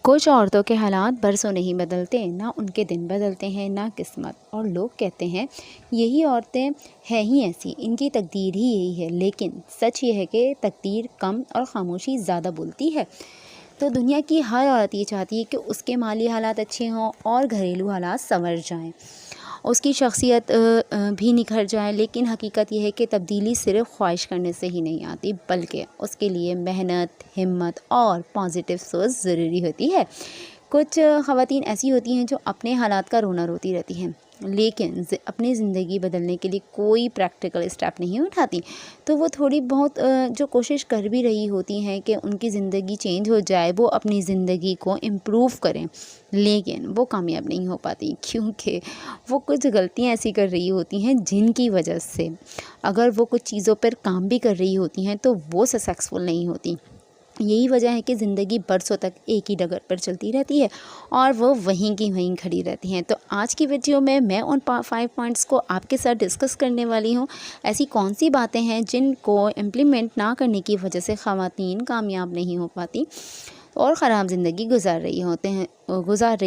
کچھ عورتوں کے حالات برسوں نہیں بدلتے، نہ ان کے دن بدلتے ہیں نہ قسمت، اور لوگ کہتے ہیں یہی عورتیں ہیں ہی ایسی، ان کی تقدیر ہی یہی ہے، لیکن سچ یہ ہے کہ تقدیر کم اور خاموشی زیادہ بولتی ہے۔ تو دنیا کی ہر عورت یہ چاہتی ہے کہ اس کے مالی حالات اچھے ہوں اور گھریلو حالات سنور جائیں، اس کی شخصیت بھی نکھر جائے، لیکن حقیقت یہ ہے کہ تبدیلی صرف خواہش کرنے سے ہی نہیں آتی، بلکہ اس کے لیے محنت، ہمت اور پازیٹیو سوچ ضروری ہوتی ہے۔ کچھ خواتین ایسی ہوتی ہیں جو اپنے حالات کا رونا روتی رہتی ہیں، لیکن اپنی زندگی بدلنے کے لیے کوئی پریکٹیکل اسٹیپ نہیں اٹھاتی، تو وہ تھوڑی بہت جو کوشش کر بھی رہی ہوتی ہیں کہ ان کی زندگی چینج ہو جائے، وہ اپنی زندگی کو امپروو کریں، لیکن وہ کامیاب نہیں ہو پاتی، کیونکہ وہ کچھ غلطیاں ایسی کر رہی ہوتی ہیں جن کی وجہ سے اگر وہ کچھ چیزوں پر کام بھی کر رہی ہوتی ہیں تو وہ سکسیسفل نہیں ہوتی۔ یہی وجہ ہے کہ زندگی برسوں تک ایک ہی ڈگر پر چلتی رہتی ہے اور وہ وہیں کی وہیں کھڑی رہتی ہیں۔ تو آج کی ویڈیو میں ان 5 پوائنٹس کو آپ کے ساتھ ڈسکس کرنے والی ہوں۔ ایسی کون سی باتیں ہیں جن کو امپلیمنٹ نہ کرنے کی وجہ سے خواتین کامیاب نہیں ہو پاتی اور خراب زندگی گزار رہی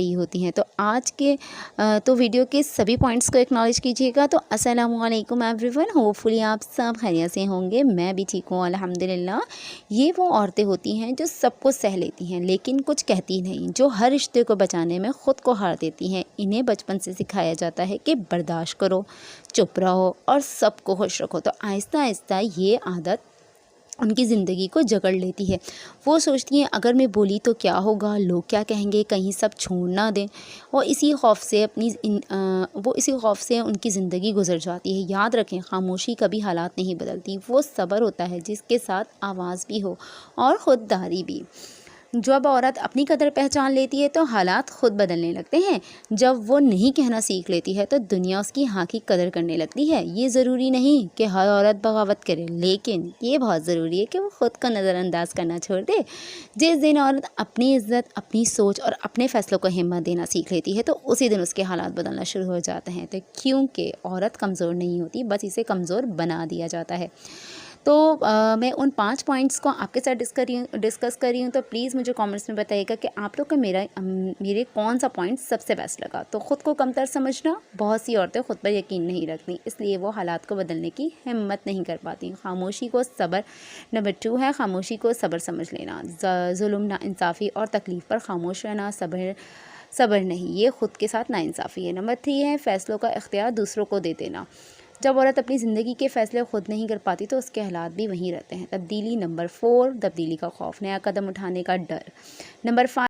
ہوتی ہیں۔ تو آج کے ویڈیو کے سبھی پوائنٹس کو اکنالج کیجیے گا۔ تو السلام علیکم ایوری ون، ہوپ فلی آپ سب خیریت سے ہوں گے، میں بھی ٹھیک ہوں الحمدللہ۔ یہ وہ عورتیں ہوتی ہیں جو سب کو سہ لیتی ہیں لیکن کچھ کہتی نہیں، جو ہر رشتے کو بچانے میں خود کو ہار دیتی ہیں۔ انہیں بچپن سے سکھایا جاتا ہے کہ برداشت کرو، چپ رہو اور سب کو خوش رکھو، تو آہستہ آہستہ یہ عادت ان کی زندگی کو جکڑ لیتی ہے۔ وہ سوچتی ہیں اگر میں بولی تو کیا ہوگا، لوگ کیا کہیں گے، کہیں سب چھوڑ نہ دیں، اور اسی خوف سے ان کی زندگی گزر جاتی ہے۔ یاد رکھیں، خاموشی کبھی حالات نہیں بدلتی، وہ صبر ہوتا ہے جس کے ساتھ آواز بھی ہو اور خودداری بھی۔ جب عورت اپنی قدر پہچان لیتی ہے تو حالات خود بدلنے لگتے ہیں۔ جب وہ نہیں کہنا سیکھ لیتی ہے تو دنیا اس کی ہاں کی قدر کرنے لگتی ہے۔ یہ ضروری نہیں کہ ہر عورت بغاوت کرے، لیکن یہ بہت ضروری ہے کہ وہ خود کو نظر انداز کرنا چھوڑ دے۔ جس دن عورت اپنی عزت، اپنی سوچ اور اپنے فیصلوں کو ہمت دینا سیکھ لیتی ہے تو اسی دن اس کے حالات بدلنا شروع ہو جاتے ہیں۔ تو کیونکہ عورت کمزور نہیں ہوتی، بس اسے کمزور بنا دیا جاتا ہے۔ تو میں ان 5 پوائنٹس کو آپ کے ساتھ ڈسکس کر رہی ہوں، تو پلیز مجھے کامنٹس میں بتائیے گا کہ آپ لوگ کو میرے کون سا پوائنٹ سب سے بیسٹ لگا۔ تو خود کو کمتر سمجھنا، بہت سی عورتیں خود پر یقین نہیں رکھتی، اس لیے وہ حالات کو بدلنے کی ہمت نہیں کر پاتی۔ خاموشی کو صبر، نمبر 2 ہے خاموشی کو صبر سمجھ لینا۔ ظلم، ناانصافی اور تکلیف پر خاموش رہنا صبر نہیں، یہ خود کے ساتھ ناانصافی ہے۔ نمبر 3 ہے فیصلوں کا اختیار دوسروں کو دے دینا۔ جب عورت اپنی زندگی کے فیصلے خود نہیں کر پاتی تو اس کے حالات بھی وہیں رہتے ہیں۔ تبدیلی۔ نمبر 4 تبدیلی کا خوف، نیا قدم اٹھانے کا ڈر۔ نمبر 5